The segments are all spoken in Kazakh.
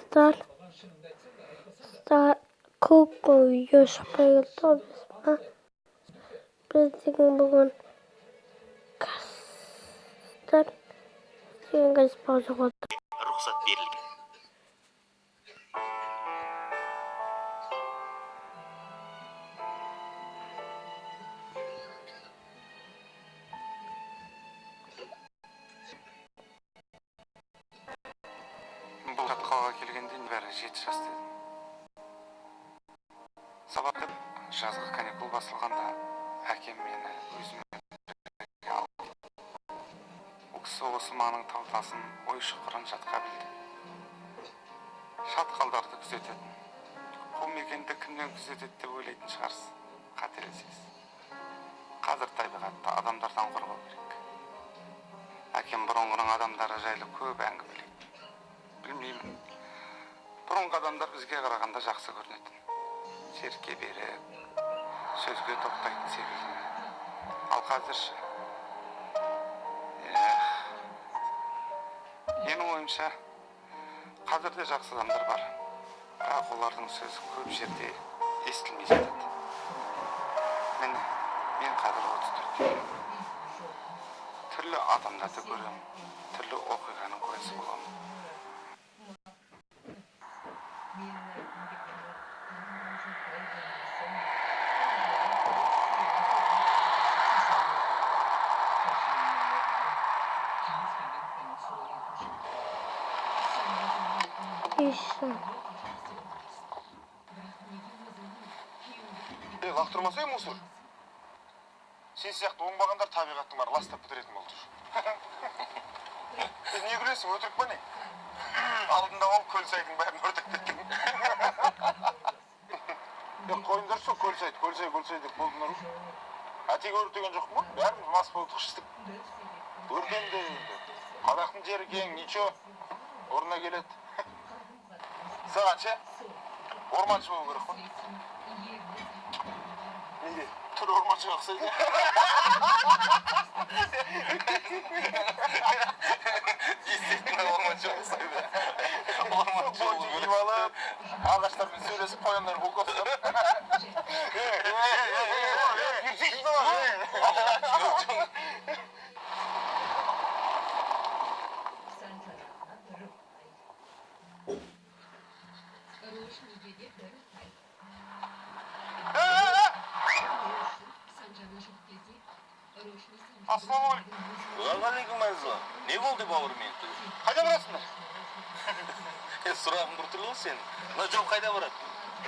Стар көп видео шықпай кетті. Біздің бүгін кастар деген газпауза қойды. Рұқсат берілген. Бұл қалаға келгенде небәрі 7 жас едім. Сабақта жазғы каникул басылғанда әкем мені өзімен бірге алды. Ол кісі осы маңның тау-тасын, ой-шұқырын жатқа білді. Шатқалдарды күзететін. Бұл мекенді кімнен күзетеді деп ойлайтын шығарсыз. Қателесесіз. Қазір табиғатта адамдардан қорғау керек. Әкем бұрынғының адамдары жайлы көп әңгімелейді. Білмеймін. Бұрынғы адамдар бізге қарағанда жақсы көрінетін. Жерке беріп, сөзге тоқтайтын секілді. Ал қазірші. Менің ойымша, қазірде жақсы адамдар бар. Бірақ олардың сөзі көп жерде естілмей жатады. Міне, мен қазір 34-темін. Түрлі адамдарды көремін, түрлі оқиғаның куәсі боламын. Лақтырмаса мусор. Сен сияқты оңбағандар табиғаттың бар ластап бітіретін болды. Не күлесің, өтірік па не? Алдында ол көлсайдың бәрін өртеп кеткен. Қойындар сол көлсай деп болдыңдар. Әтек өртеген жоқ ма? Бәріміз мас болып ішістік. Өртенді. Қазақтың жері кең, ничо. Орнына келеді. Саған ше? Орманшы болу керек қой. Неге? Түрі орманшыға ұқсайды. Естественно, орманшыға ұқсайды. Орманшы киіп алып, ағаштармен сөйлесіп, қояндар бұл қосып. Ассалаумағалейкум. Уағалейкум ассалам. Не болды бауыр мен? Қайда барасыңдар? Сұрағым бір түрлі сен. Мына жол қайда барады?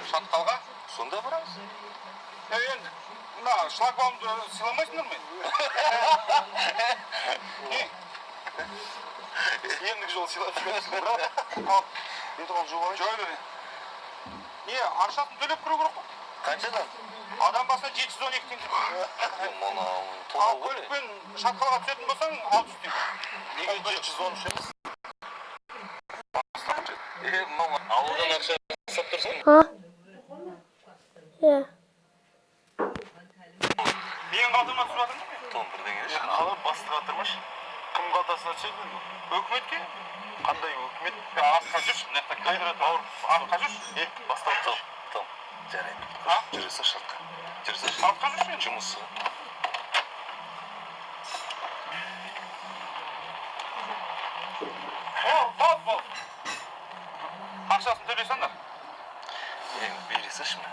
Шатқалға? Сонда барамыз. Енді, мына шлагбаумды сыйламайсыңдар ма? Не? Ендігі жол сыйлап жүрмесіңдер. Ал, енді қол жол жой бере. Не, ақшасын төлеп кіру керек қой? Қаншадан? Адам басына 712 теңге. Ал көлікпен шатқалға түсетін болсаң 600 теңге. Неге 713 емес? Мама, ауылдан ақша сап тұрсың? Менің қалтама түсіп жатыр ма? Том бірдеңе еш? Қалай бастық атырмаш? Кім қалтасына түседі? Өкіметке? Қандай өкімет? Артқа жүрші, мынақта кәдірет ауыр. Артқа жүрші? Бастап Том. Жарайды. Жүресі шартқа. Артқа жүрші? Жұмысы. Бол. Ақшасын төлесеңдер. Бересінші ме?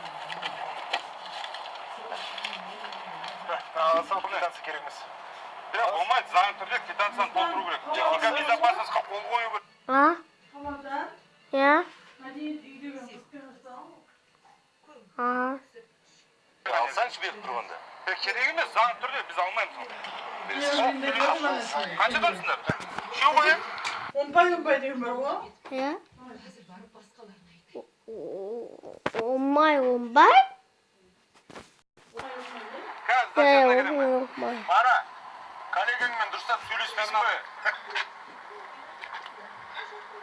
Сау квитанция керек емес. Бірақ болмайды, заң түрде квитанцияны толтыру керек. Техника безопасностьқа қол қою керек. Алсаңшы беріп тұрғанда. Керек емес, заң түрде біз алмаймыз. Қанша төлейсіңдер? Үшеу ғой? Онбай деген бар ғой? Онбай? Мара, коллегаңмен дұрыстап сөйлеспейсің бе?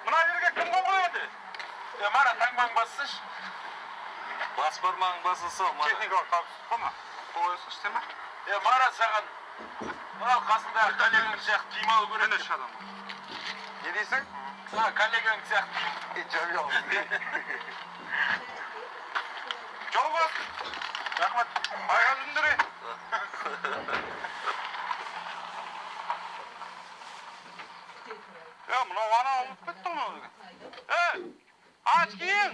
Мына жерге кім қоңырайды? Мара, таңбаң бассыншы. Бас бармағың басылса, Мара. Техникалық қауіпсіз қойма. Қойсын істеме. Мара, саған мынау қасындағы коллегаң сияқты киім алу керек. Не дейсің? Коллегаң сияқты. Жабел. Жол бас. Рахмат. Айға жүндіре. Мынау ана алып кетті мынау деген. Ач кейін.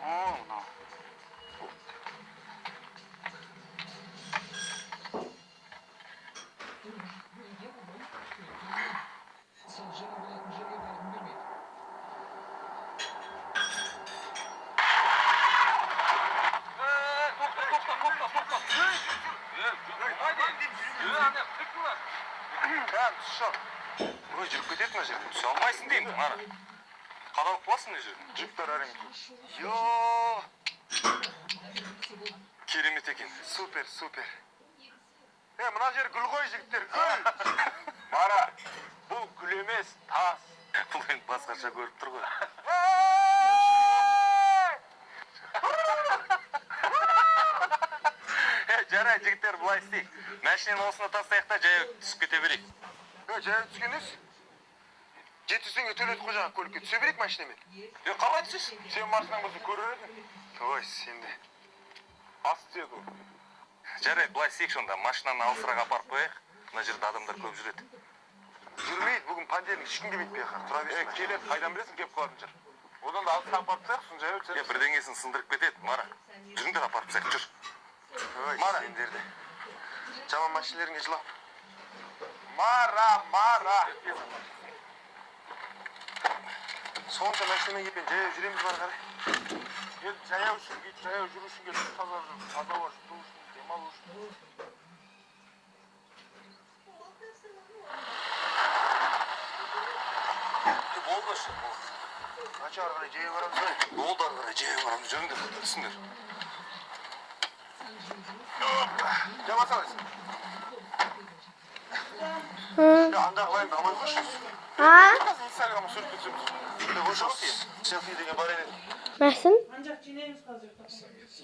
Мынау. Ой, жүріп кетеді мына жерден. Түсе алмайсың деймін, ана. Қадалып қаласың мына жерден. Жүктер әрең. Йо! Керемет екен. Супер. Мына жер гүл ғой жігіттер, гүл. Мара, бұл гүл емес, тас. Бұл енді басқаша көріп тұр ғой. Жарай, жігіттер, бұлай істейік. Мәшінені осына тастайық та жаяу түсіп кете берейік. Жаяу түскен емес. 700 теңге төледі қожаға көлікке. Түсе берейік машинамен. Қалай түсесің? Сен машинаң болса көрер едің. Ой, сенде. Ас тиеді ол. Жарайды, былай істейік сонда. Машинаны алысырақ апарып қояйық. Мына жерде адамдар көп жүреді. Жүрмейді, бүгін понедельник, ешкім келмейді бияққа. Тұра берсін. Келеді, қайдан білесің кеп қалатын шығар. Одан да алысқа апарып тастайық, сосын жаяу түсеміз. Бірдеңесін сындырып кетеді, Мара. Жүріңдер апарып тастайық, жүр. Ой, сендерді. Жаман машинелеріңе жылап. Мара. Сонша машинамен келген жаяу жүреміз бар қарай. Енді жаяу үшін келіп, жаяу жүру үшін келіп, таза ауа жұту үшін, демалу үшін. Болды шы. Қанша ары қарай жаяу барамыз ғой. Болды ары қарай жаяу барамыз, жүріңдер, түсіңдер. Жаман салайсың. Анда қылайын, амай қойшы. Инстаграмға сүріп кетсеміз. Селфи деген бар еді. Мәсін? Ancak çiğneyimiz kalacak.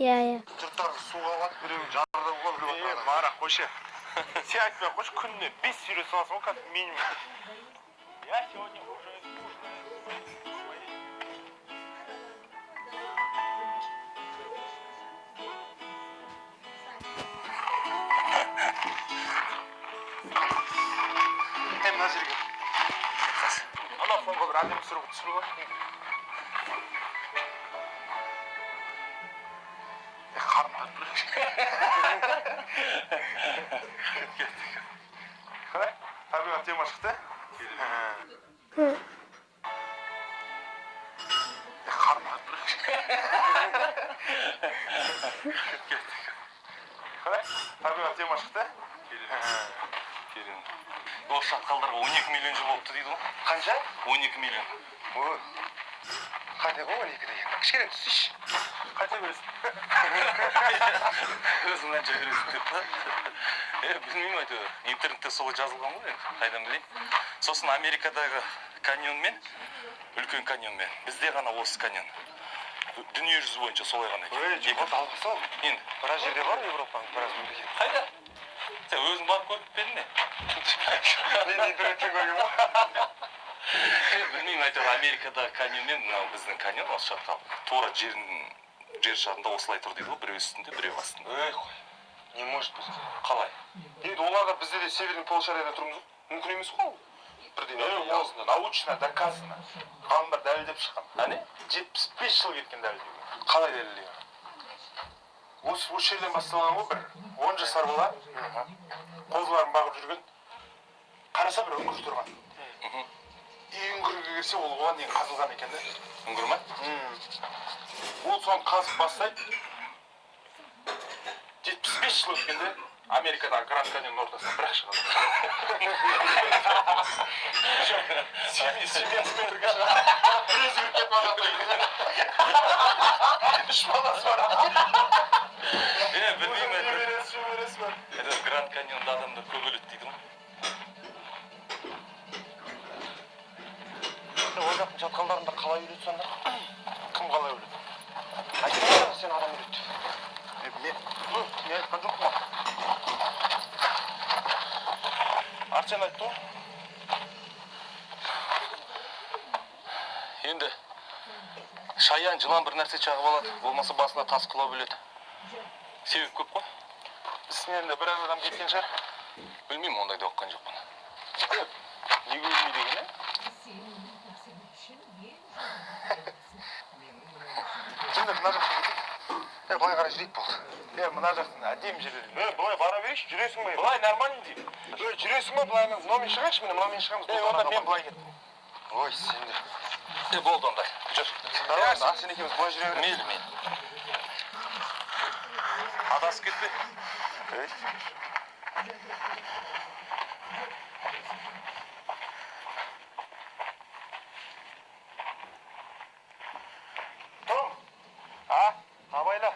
Иә. Жұрттар суға батып біреуі жардан қол біреуі Мара, қойшы. Сен айтпай қойшы, күніне 5 сурет саласың ғой, как минимум. Я сегодня уже скучно. мына жерге. Ана соңғы бір әдемі түсіріп ғой. Қарым атып қалай? Табиғат тема шықты? Қарым атып қалай? Табиғат тема шықты? Керемет. Ол шатқалдарға 12 миллион жыл болыпты дейді ғой. Қанша? 12 миллион. Ой. Қате ғой 12 деген. Кішкене түсейші. Қайта бересің. Өзің қанша бересің деп па? Білмеймін әйтеуір. Интернетте солай жазылған ғой енді. Қайдан білейін. Сосын Америкадағы каньонмен, үлкен каньонмен. Бізде ғана осы каньон. Дүние жүзі бойынша солай ғана екен. Ой, жібіт алғысы ол. Енді. Біраз жерде бар Европаның біраз мемлекет. Қайда? Сен өзің барып көріп педің не? Мен интернеттен көрген ба? Білмеймін әйтеуір Америкадағы каньонмен, мынау біздің каньон осы шатқал. Тура жер шарында осылай тұр дейді ғой, біреу үстінде, біреу астында. Ой, қой. Не может быть? Қалай? Енді оларға бізде де северный полушарияда тұрмыз ғой. Мүмкін емес қой ол. Бірден Осында научно доказано. Ғалымдар дәлелдеп шыққан. Әне? 75 жыл кеткен дәлелдеуге. қалай дәлелдеген? Осы жерден басталған ғой бір 10 жасар бала қозыларын бағып жүрген. Қараса бір үңгір тұрған. И үңгірге кірсе ол оған дейін қазылған екен де. Үңгір ма? Ол соны қазып бастайды. 75 жыл өткенде Америкадағы Гранд Каньонның ортасынан бір-ақ шығады. Семьясымен бірге шығады. Бір өзгеріп кетіп алған дейді. 3 баласы бар. Білмеймін Шөбересі бар. әйтеуір Гранд каньонда адамдар көп өледі дейді ғой. Ол жақтың шатқалдарында қалай өледі сонда? Кім қалай өледі? Айтпай сен адам өледі. Мен айтқан жоқпын ғой. ақшаны айтты ғой. Енді шаян жылан бір нәрсе чағып алады, болмаса басына тас құлап өледі. Себеп көп қой. Үстінен де біраз адам кеткен шығар. Білмеймін, ондайды оққан жоқпын. Неге өлмей деген, е? Жындыр, мына жаққа кетейік. Былай қарай жүрейік болды. Мына жақтың әдемі жері. Былай бара берейікші, жүресің бе? Былай нормально деймін. Жүресің бе? Былай мынамен шығайықшы, мынамен шығамыз. Онда мен былай кеттім. Ой, сенде. Болды онда. Жүр. Сен екеуміз былай жүре береміз. Мейлі. Адасып кетпе. Том! Абайла.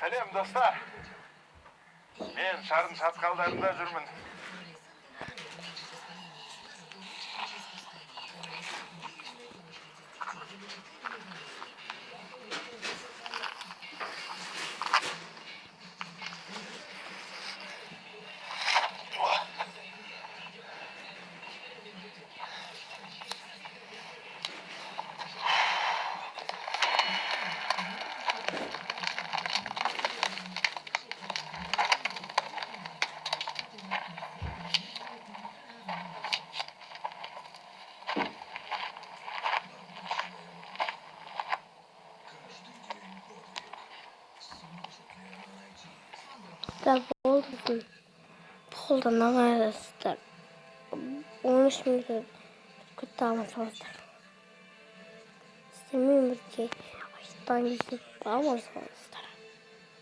Сәлем, достар. Мен шардың шатқалдарында жүрмін. Болды. Қолдан алайсыздар. 13 минут күтті алмасаңыздар. Істемеймін бірге. Аштан кетіп алмасаңыздар.